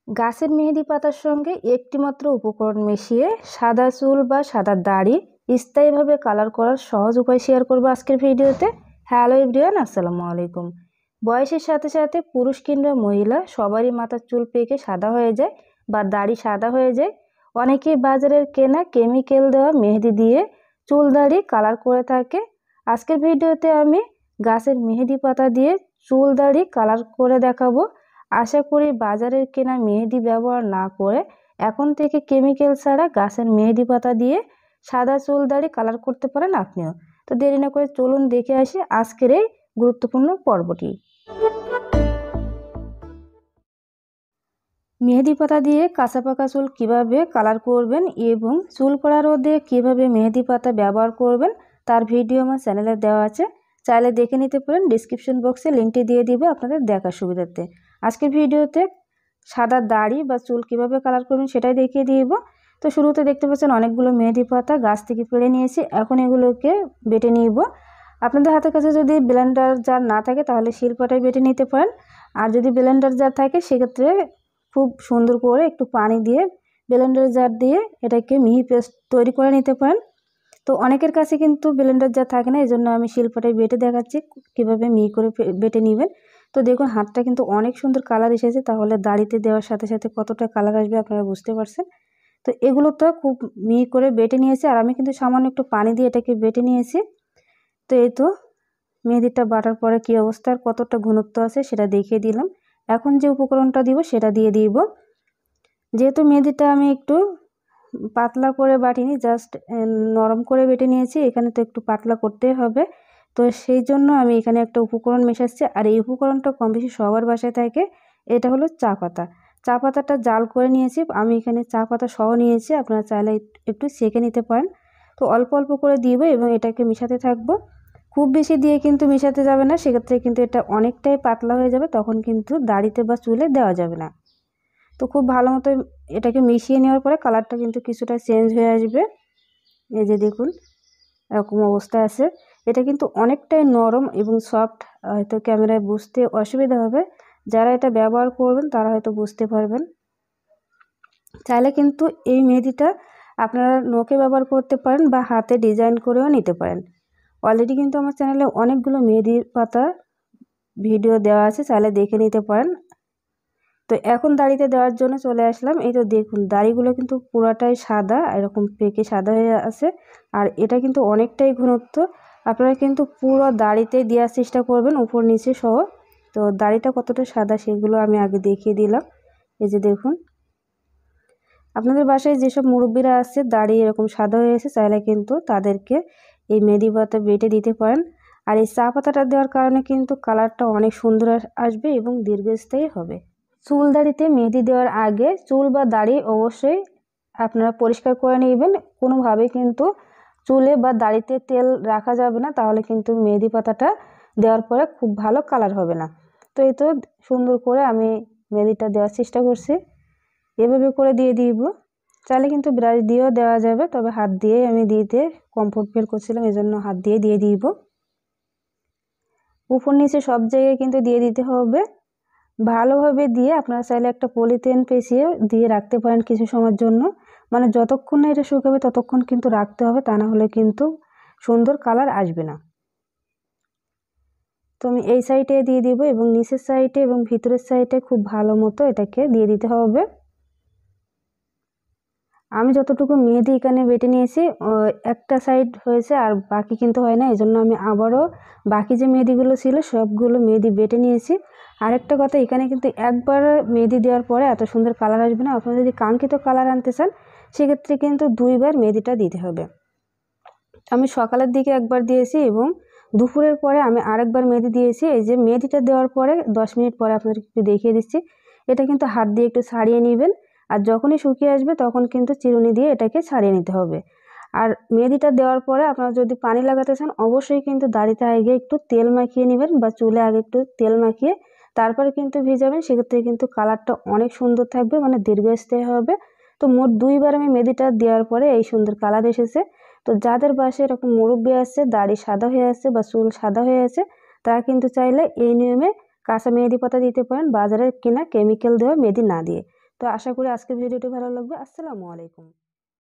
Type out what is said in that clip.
গাছের মেহেদি পাতার সঙ্গে একটি মাত্র উপকরণ মিশিয়ে সাদা চুল বা সাদা দাড়ি স্থায়ীভাবে কালার করার সহজ উপায় শেয়ার করব আজকের ভিডিওতে। হ্যালো এভরিওয়ান, আসসালামু আলাইকুম। বয়সের সাথে সাথে পুরুষ কিংবা মহিলা সবারই মাথার চুল পেকে সাদা হয়ে যায় বা দাড়ি সাদা হয়ে যায়। অনেকেই বাজারের কেনা কেমিক্যাল দেওয়া মেহেদি দিয়ে চুল দাড়ি কালার করে থাকে। আজকের ভিডিওতে আমি গাছের মেহেদি পাতা দিয়ে চুল দাড়ি কালার করে দেখাবো। আশা করি বাজারের কেনা মেহেদি ব্যবহার না করে এখন থেকে কেমিক্যাল ছাড়া গাছের মেহেদি পাতা দিয়ে সাদা চুল দাড়ি কালার করতে পারেন আপনিও। তো দেরি না করে চলুন দেখে আসি আজকের এই গুরুত্বপূর্ণ পর্বটি। মেহেদি পাতা দিয়ে কাঁচা পাকা চুল কীভাবে কালার করবেন এবং চুল পড়া রোধে কীভাবে মেহেদি পাতা ব্যবহার করবেন তার ভিডিও আমার চ্যানেলে দেওয়া আছে, চাইলে দেখে নিতে পারেন। ডিসক্রিপশন বক্সে লিঙ্কটি দিয়ে দিব আপনাদের দেখার সুবিধাতে। আজকের ভিডিওতে সাদা দাড়ি বা চুল কীভাবে কালার করবেন সেটাই দেখিয়ে দিব। তো শুরুতে দেখতে পাচ্ছেন অনেকগুলো মেহেদি পাতা গাছ থেকে পেড়ে নিয়েছি, এখন এগুলোকে বেটে নিব। আপনাদের হাতের কাছে যদি ব্লেন্ডার জার না থাকে তাহলে শিলপাটায় বেটে নিতে পারেন, আর যদি ব্লেন্ডার জার থাকে সেক্ষেত্রে খুব সুন্দর করে একটু পানি দিয়ে ব্লেন্ডার জার দিয়ে এটাকে মিহি পেস্ট তৈরি করে নিতে পারেন। তো অনেকের কাছে কিন্তু ব্লেন্ডার জার থাকে না, এই জন্য আমি শিলপাটায় বেটে দেখাচ্ছি কীভাবে মিহি করে বেটে নেবেন। তো দেখুন হাতটা কিন্তু অনেক সুন্দর কালার এসেছে, তাহলে দাড়িতে দেওয়ার সাথে সাথে কতটা কালার আসবে আপনারা বুঝতে পারছেন। তো এগুলো তো খুব মিহি করে বেটে নিয়েছি, আর আমি কিন্তু সামান্য একটু পানি দিয়ে এটাকে বেটে নিয়েছি। তো এই তো মেহেদিটা বাটার পরে কী অবস্থা আর কতটা ঘনত্ব আছে সেটা দেখিয়ে দিলাম। এখন যে উপকরণটা দিব সেটা দিয়ে দিব। যেহেতু মেহেদিটা আমি একটু পাতলা করে বাটিনি, জাস্ট নরম করে বেটে নিয়েছি, এখানে তো একটু পাতলা করতে হবে। তো সেই জন্য আমি এখানে একটা উপকরণ মেশাচ্ছি, আর এই উপকরণটা কম বেশি সবার বাসায় থাকে। এটা হলো চা পাতা। চা পাতাটা জাল করে নিয়েছি, আমি এখানে চা পাতা সহ নিয়েছি, আপনারা চাইলে একটু সেঁকে নিতে পারেন। তো অল্প অল্প করে দিব এবং এটাকে মেশাতে থাকবো। খুব বেশি দিয়ে কিন্তু মেশাতে যাবে না, সেক্ষেত্রে কিন্তু এটা অনেকটাই পাতলা হয়ে যাবে, তখন কিন্তু দাড়িতে বা চুলে দেওয়া যাবে না। তো খুব ভালো মতো এটাকে মিশিয়ে নেওয়ার পরে কালারটা কিন্তু কিছুটা চেঞ্জ হয়ে আসবে। এই যে দেখুন এরকম অবস্থা আছে। এটা কিন্তু অনেকটাই নরম এবং সফট, হয়তো ক্যামেরায় বুঝতে অসুবিধা হবে, যারা এটা ব্যবহার করবেন তারা হয়তো বুঝতে পারবেন। চাইলে কিন্তু এই মেহেদিটা আপনারা নখে ব্যবহার করতে পারেন বা হাতে ডিজাইন করেও নিতে পারেন। অলরেডি কিন্তু আমার চ্যানেলে অনেকগুলো মেহেদি পাতা ভিডিও দেওয়া আছে, চাইলে দেখে নিতে পারেন। তো এখন দাড়িতে দেওয়ার জন্য চলে আসলাম। এই তো দেখুন দাড়িগুলো কিন্তু পুরাটাই সাদা, এরকম পেকে সাদা হয়ে আছে, আর এটা কিন্তু অনেকটাই ঘনত্ব। আপনারা কিন্তু পুরো দাড়িতে দেওয়ার চেষ্টা করবেন, উপর নিচে সহ। তো দাড়িটা কতটা সাদা সেগুলো আমি আগে দেখিয়ে দিলাম। এই যে দেখুন আপনাদের বাসায় যেসব মুরব্বীরা আছে দাড়ি এরকম সাদা হয়ে আছে, চাইলে কিন্তু তাদেরকে এই মেহেদি পাতা বেটে দিতে পারেন। আর এই চা পাতাটা দেওয়ার কারণে কিন্তু কালারটা অনেক সুন্দর আসবে এবং দীর্ঘস্থায়ী হবে। চুল দাড়িতে মেহেদি দেওয়ার আগে চুল বা দাড়ি অবশ্যই আপনারা পরিষ্কার করে নেবেন। কোনোভাবে কিন্তু চুলে বা দাড়িতে তেল রাখা যাবে না, তাহলে কিন্তু মেহেদি পাতাটা দেওয়ার পরে খুব ভালো কালার হবে না। তো এই তো সুন্দর করে আমি মেহেদিটা দেওয়ার চেষ্টা করছি, এভাবে করে দিয়ে দিব। চাইলে কিন্তু ব্রাশ দিয়েও দেওয়া যাবে, তবে হাত দিয়ে আমি দিতে কমফোর্ট ফিল করছিলাম, এই জন্য হাত দিয়ে দিব। উপর নিচে সব জায়গায় কিন্তু দিয়ে দিতে হবে ভালোভাবে। দিয়ে আপনারা চাইলে একটা পলিথিন পেঁচিয়ে দিয়ে রাখতে পারেন কিছু সময়ের জন্য, মানে যতক্ষণ না এটা শুকাবে ততক্ষণ কিন্তু রাখতে হবে, তা না হলে কিন্তু সুন্দর কালার আসবে না। তো আমি এই সাইডে দিয়ে দিব এবং নিচের সাইডে এবং ভিতরের সাইডে খুব ভালো মতো এটাকে দিয়ে দিতে হবে। আমি যতটুকু মেহেদি এখানে বেটে নিয়েছি একটা সাইড হয়েছে আর বাকি কিন্তু হয় না, এই জন্য আমি আবারও বাকি যে মেহেদিগুলো ছিল সবগুলো মেহেদি বেটে নিয়েছি। আরেকটা কথা, এখানে কিন্তু একবার মেহেদি দেওয়ার পরে এত সুন্দর কালার আসবে না। আপনারা যদি কাঙ্ক্ষিত কালার আনতে চান সেক্ষেত্রে কিন্তু দুইবার মেহেদিটা দিতে হবে। আমি সকালের দিকে একবার দিয়েছি এবং দুপুরের পরে আমি আরেকবার মেহেদি দিয়েছি। এই যে মেহেদিটা দেওয়ার পরে 10 মিনিট পরে আপনাদের একটু দেখিয়ে দিচ্ছি। এটা কিন্তু হাত দিয়ে একটু ছাড়িয়ে নেবেন, আর যখনই শুকিয়ে আসবে তখন কিন্তু চিরুনি দিয়ে এটাকে ছাড়িয়ে নিতে হবে। আর মেহেদিটা দেওয়ার পরে আপনারা যদি পানি লাগাতে চান অবশ্যই কিন্তু দাড়িতে আগে একটু তেল মাখিয়ে নেবেন বা চুলে আগে একটু তেল মাখিয়ে তারপরে কিন্তু ভিজাবেন, সেক্ষেত্রে কিন্তু কালারটা অনেক সুন্দর থাকবে, মানে দীর্ঘস্থায়ী হবে। তো মোট দুইবার আমি মেহেদিটা দেওয়ার পরে এই সুন্দর কালার এসেছে। তো যাদের বাসায় এরকম মুরব্বি আছে, দাড়ি সাদা হয়ে আছে বা চুল সাদা হয়ে আছে, তারা কিন্তু চাইলে এই নিয়মে কাঁচা মেহেদি পাতা দিতে পারেন, বাজারের কেনা কেমিক্যাল দেওয়া মেহেদি না দিয়ে। তো আশা করি আজকের ভিডিওটি ভালো লাগবে। আসসালামু আলাইকুম।